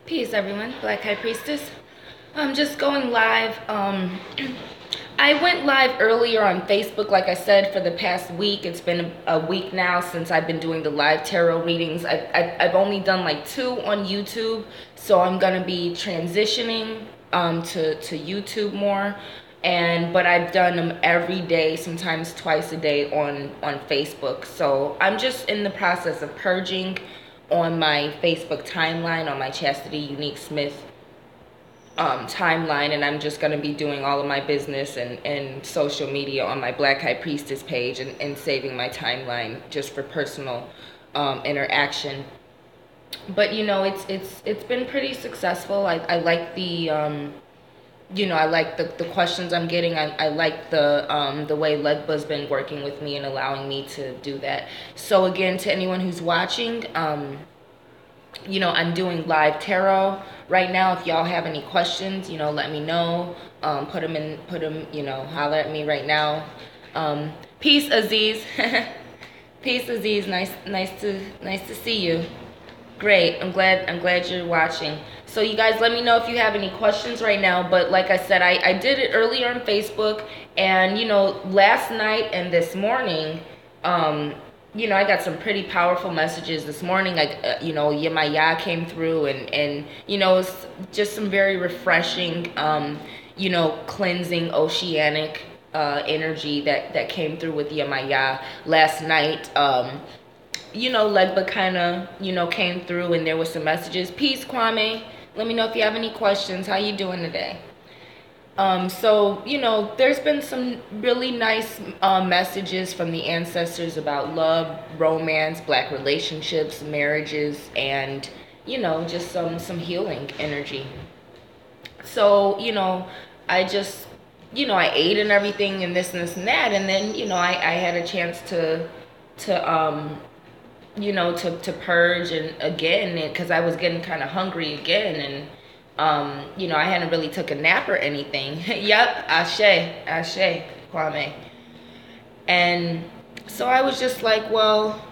Peace, everyone. Black High Priestess. I'm just going live. I went live earlier on Facebook, like I said, for the past week. It's been a week now since I've been doing the live tarot readings. I've only done like 2 on YouTube, so I'm gonna be transitioning to YouTube more. But I've done them every day, sometimes twice a day on Facebook. So I'm just in the process of purging on my Facebook timeline, on my Chastityunique Smith timeline, and I'm just going to be doing all of my business and social media on my Black High Priestess page, and saving my timeline just for personal interaction. But you know, it's been pretty successful. I like the I like the questions I'm getting. I like the way Legba's been working with me and allowing me to do that. So again, to anyone who's watching, I'm doing live tarot right now. If y'all have any questions, let me know. Put them, holler at me right now. Peace, Aziz. Peace, Aziz. Nice to see you. Great. I'm glad you're watching. So you guys, let me know if you have any questions right now. But like I said, I did it earlier on Facebook, and last night and this morning, I got some pretty powerful messages this morning. Yemaya came through, and it's just some very refreshing, cleansing oceanic energy that came through with Yemaya last night. Legba kind of, came through, and there was some messages. Peace, Kwame. Let me know if you have any questions. How you doing today? So, there's been some really nice messages from the ancestors about love, romance, black relationships, marriages, and, just some healing energy. So, I just, I ate and everything and this and that. And then, I had a chance to purge and again, because I was getting kind of hungry again, and I hadn't really took a nap or anything. Yep, Ashe, Kwame. And so I was just like, well,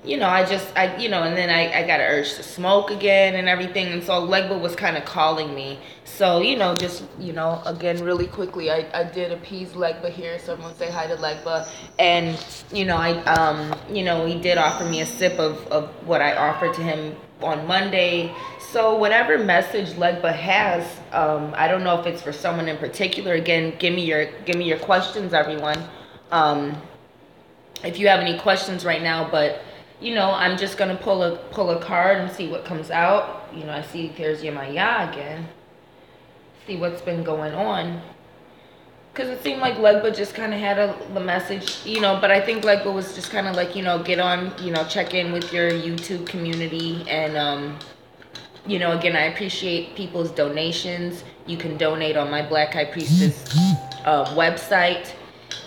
and then I got an urge to smoke again and everything. And so Legba was kind of calling me. So, again, really quickly, I did appease Legba here. So everyone say hi to Legba. And, he did offer me a sip of what I offered to him on Monday. So whatever message Legba has, I don't know if it's for someone in particular. Again, give me your questions, everyone. If you have any questions right now, but I'm just gonna pull a card and see what comes out. I see there's Yemaya again. See what's been going on. Because it seemed like Legba just kind of had the message, but I think Legba was just kind of like, get on, check in with your YouTube community. And, again, I appreciate people's donations. You can donate on my Black High Priestess website,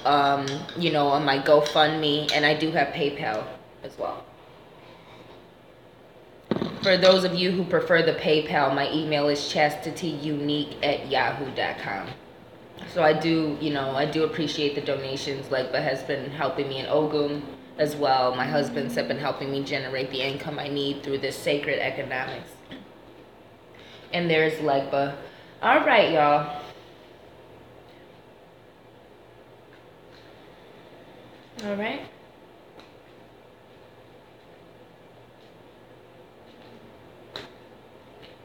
on my GoFundMe, and I do have PayPal as well. For those of you who prefer the PayPal, my email is chastityunique@yahoo.com. So I do appreciate the donations. Legba has been helping me in Ogun as well. My husband's have been helping me generate the income I need through this sacred economics. And there's Legba. All right, y'all. All right.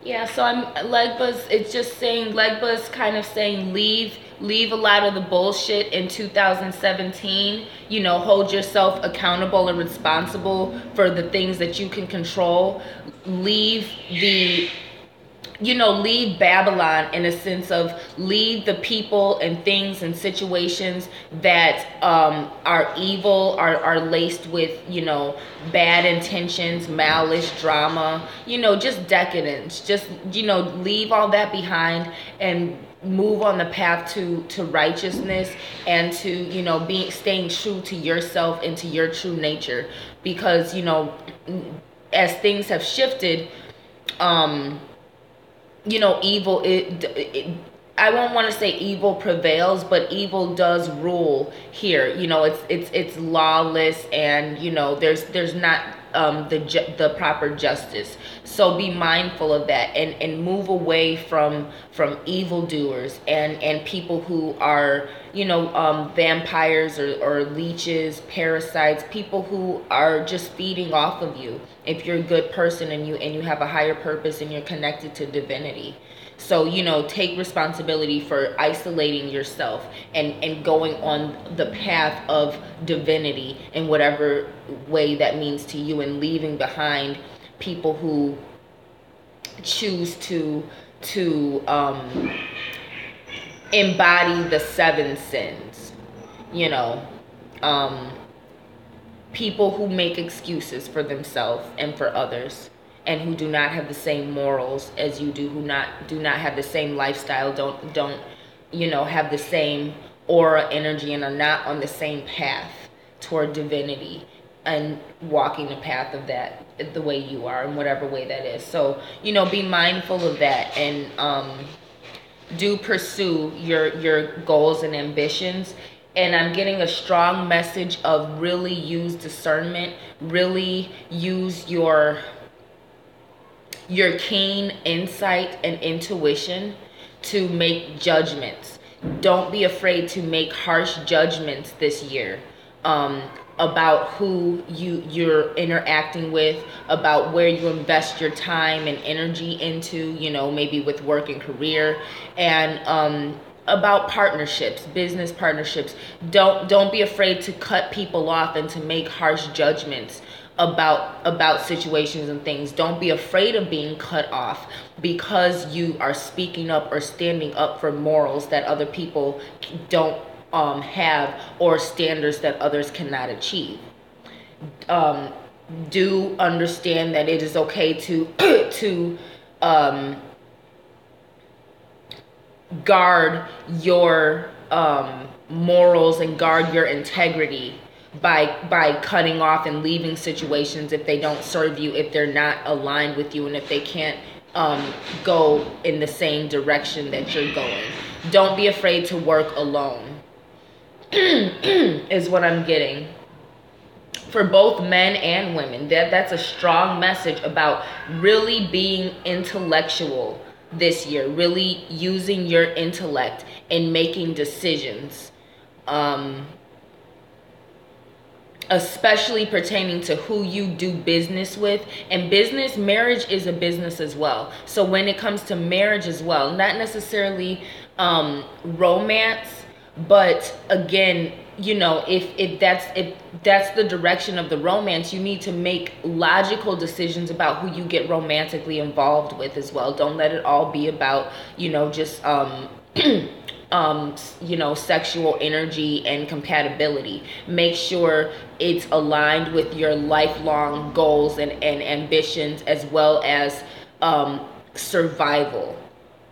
Yeah, so it's just saying, Legba's kind of saying leave a lot of the bullshit in 2017, hold yourself accountable and responsible for the things that you can control. Leave Babylon, in a sense of leave the people and things and situations that are evil, are laced with, bad intentions, malice, drama, just decadence. Just, leave all that behind and move on the path to righteousness and to, staying true to yourself and to your true nature. Because, as things have shifted, evil, I won't want to say evil prevails, but evil does rule here. It's lawless, and there's not the proper justice. So be mindful of that, and move away from evildoers and people who are, vampires or leeches, parasites, people who are just feeding off of you. If you're a good person and you have a higher purpose and you're connected to divinity. So, take responsibility for isolating yourself and going on the path of divinity in whatever way that means to you, and leaving behind people who choose to embody the 7 sins. People who make excuses for themselves and for others, and who do not have the same morals as you do, who do not have the same lifestyle, don't have the same aura, energy, and are not on the same path toward divinity and walking the path of that the way you are, in whatever way that is. So, be mindful of that, and do pursue your goals and ambitions. And I'm getting a strong message of really use discernment, really use your keen insight and intuition to make judgments. Don't be afraid to make harsh judgments this year about who you're interacting with, about where you invest your time and energy into, maybe with work and career, and about partnerships, business partnerships. Don't be afraid to cut people off and to make harsh judgments about situations and things. Don't be afraid of being cut off because you are speaking up or standing up for morals that other people don't have, or standards that others cannot achieve. Do understand that it is okay to guard your morals and guard your integrity by cutting off and leaving situations if they don't serve you, if they're not aligned with you, and if they can't go in the same direction that you're going. Don't be afraid to work alone is what I'm getting for both men and women. That's a strong message about really being intellectual this year, really using your intellect in making decisions, especially pertaining to who you do business with. And marriage is a business as well. So when it comes to marriage as well, not necessarily romance, but again, if that's the direction of the romance, you need to make logical decisions about who you get romantically involved with as well. Don't let it all be about, just sexual energy and compatibility. Make sure it's aligned with your lifelong goals and ambitions, as well as survival.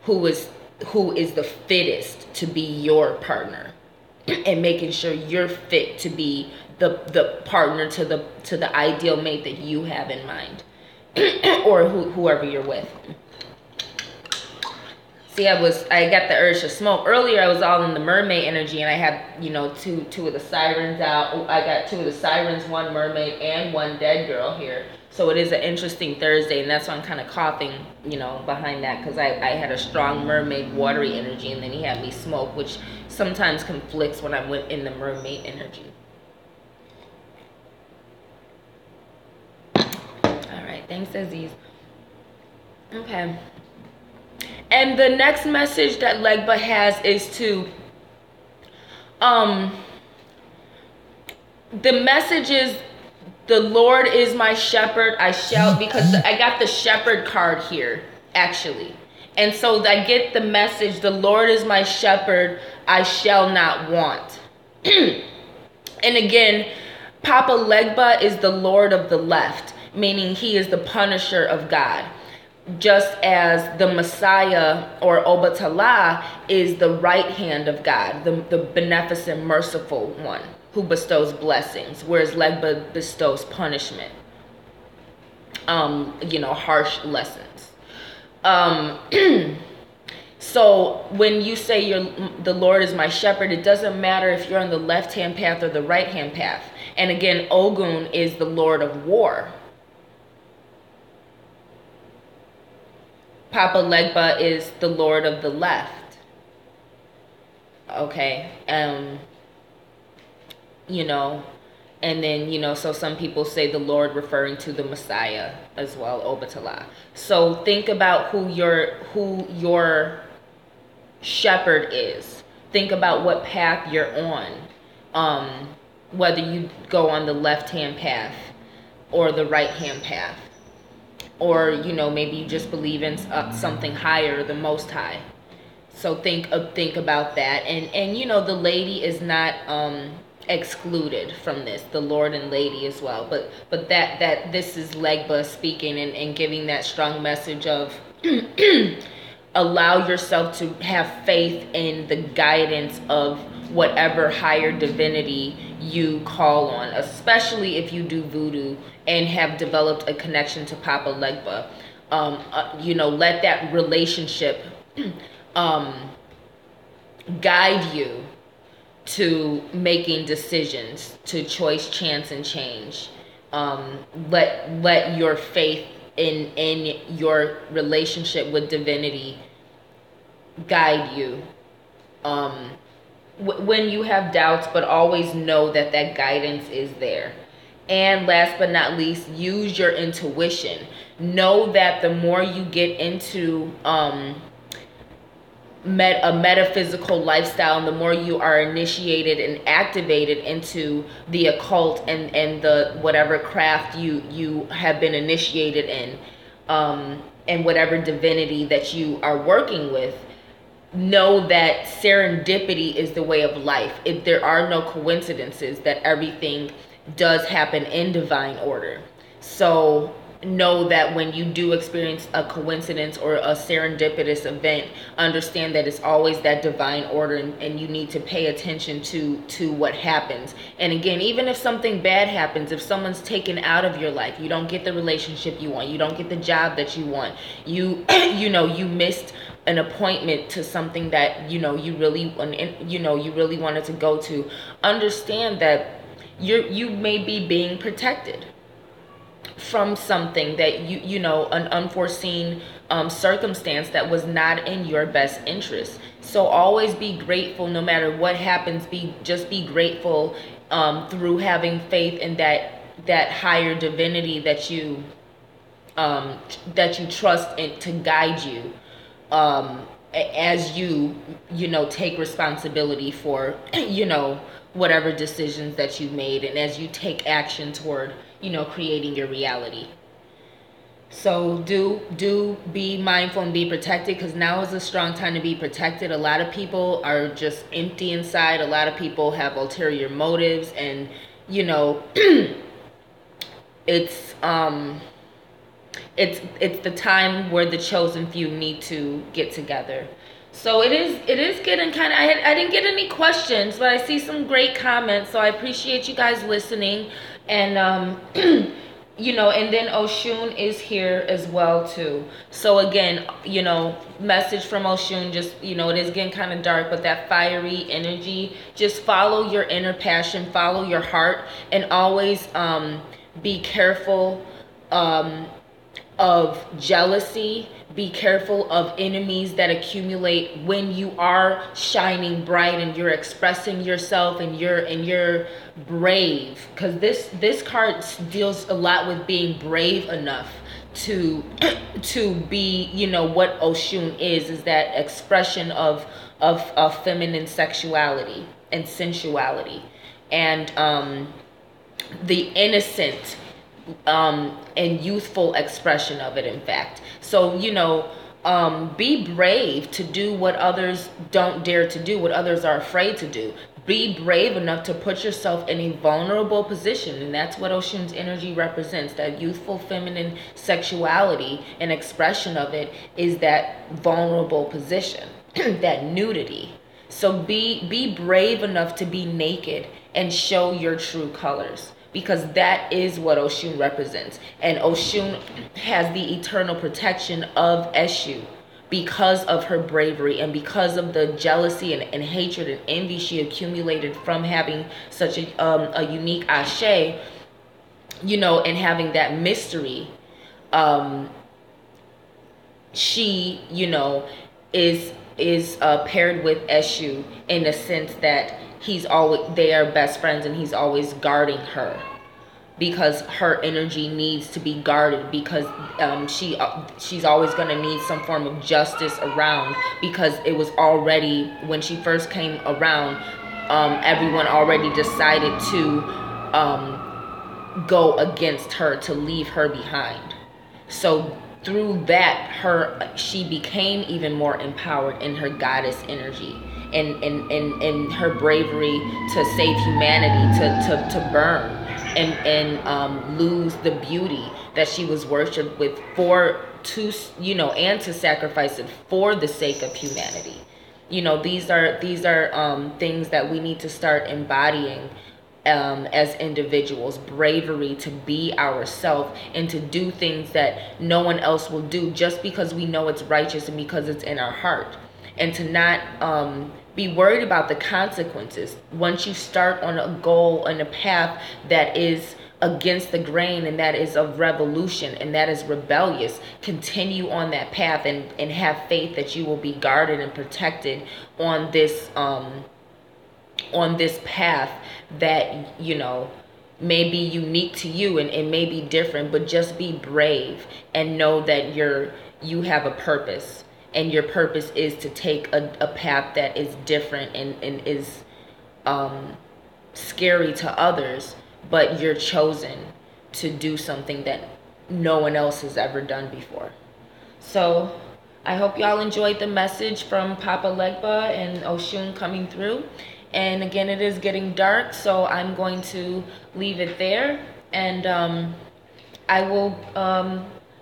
Who is the fittest to be your partner, and making sure you're fit to be the partner to the ideal mate that you have in mind, or whoever you're with. See, I got the urge to smoke. Earlier, I was all in the mermaid energy, and I had, two of the sirens out. I got 2 of the sirens, 1 mermaid, and 1 dead girl here. So it is an interesting Thursday, and that's why I'm kind of coughing, behind that, because I had a strong mermaid watery energy, and then he had me smoke, which sometimes conflicts when I'm in the mermaid energy. All right, thanks, Aziz. Okay. And the next message that Legba has is to, the message is, the Lord is my shepherd, I shall, because I got the shepherd card here, actually. And so I get the message, the Lord is my shepherd, I shall not want. And again, Papa Legba is the Lord of the left, meaning he is the punisher of God. Just as the Messiah, or Obatala, is the right hand of God, the beneficent, merciful one who bestows blessings, whereas Legba bestows punishment, harsh lessons. So when you say the Lord is my shepherd, it doesn't matter if you're on the left-hand path or the right-hand path. And again, Ogun is the Lord of war. Papa Legba is the Lord of the left. Okay. You know, and then, you know, so some people say the Lord referring to the Messiah as well, Obatala. So think about who your shepherd is. Think about what path you're on. Whether you go on the left-hand path or the right-hand path. Or, you know, maybe you just believe in something higher, the Most High. So think about that. And you know, the lady is not excluded from this, the Lord and lady as well. But that this is Legba speaking and giving that strong message of allow yourself to have faith in the guidance of whatever higher divinity you call on, especially if you do voodoo and have developed a connection to Papa Legba. You know, let that relationship guide you to making decisions, to choice, chance, and change. Let your faith in your relationship with divinity guide you when you have doubts, but always know that that guidance is there. And last but not least, use your intuition. Know that the more you get into a metaphysical lifestyle, and the more you are initiated and activated into the occult and the whatever craft you have been initiated in, and whatever divinity that you are working with, know that serendipity is the way of life. If there are no coincidences, that everything does happen in divine order. So know that when you do experience a coincidence or a serendipitous event, understand that it's always that divine order, and you need to pay attention to what happens. And again, even if something bad happens, if someone's taken out of your life, you don't get the relationship you want, you don't get the job that you want, you know, you missed an appointment to something that you really wanted to go to, understand that you may be being protected from something that an unforeseen circumstance that was not in your best interest. So always be grateful no matter what happens. Just be grateful through having faith in that higher divinity that you trust in to guide you as you take responsibility for whatever decisions that you made, and as you take action toward creating your reality. So do be mindful and be protected, because now is a strong time to be protected. A lot of people are just empty inside. A lot of people have ulterior motives, and it's the time where the chosen few need to get together. So it is getting kind of, I didn't get any questions, but I see some great comments, so I appreciate you guys listening. And and then Oshun is here as well too. So again, message from Oshun, just it is getting kind of dark, but that fiery energy, just follow your inner passion, follow your heart, and always be careful of jealousy. Be careful of enemies that accumulate when you are shining bright and you're expressing yourself and you're brave, because this card deals a lot with being brave enough to be what Oshun is that expression of feminine sexuality and sensuality, and the innocent and youthful expression of it, in fact. So be brave to do what others don't dare to do, what others are afraid to do. Be brave enough to put yourself in a vulnerable position, and that's what Oshun's energy represents. That youthful feminine sexuality and expression of it is that vulnerable position, that nudity. So be brave enough to be naked and show your true colors, because that is what Oshun represents. And Oshun has the eternal protection of Eshu because of her bravery and because of the jealousy and hatred and envy she accumulated from having such a unique Ashe, and having that mystery she, you know, is paired with Eshu in the sense that they are best friends, and he's always guarding her because her energy needs to be guarded, because she's always going to need some form of justice around, because it was already, when she first came around, everyone already decided to go against her, to leave her behind. So through that, she became even more empowered in her goddess energy, and her bravery to save humanity, to burn and lose the beauty that she was worshipped with, and to sacrifice it for the sake of humanity. These are things that we need to start embodying as individuals. Bravery to be ourselves and to do things that no one else will do, just because we know it's righteous and because it's in our heart, and to not be worried about the consequences. Once you start on a goal and a path that is against the grain, and that is of revolution, and that is rebellious, continue on that path, and have faith that you will be guarded and protected on this path that, may be unique to you, and may be different, but just be brave and know that you have a purpose, and your purpose is to take a path that is different and is scary to others, but you're chosen to do something that no one else has ever done before. So I hope y'all enjoyed the message from Papa Legba and Oshun coming through. And again, it is getting dark, so I'm going to leave it there. And I will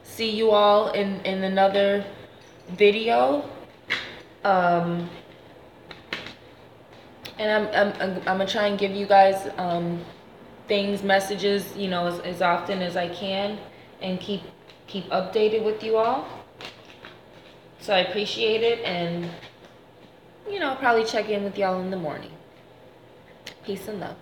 see you all in another video. And I'm gonna try and give you guys messages, as often as I can, and keep updated with you all. So I appreciate it, and probably check in with y'all in the morning. Peace and love.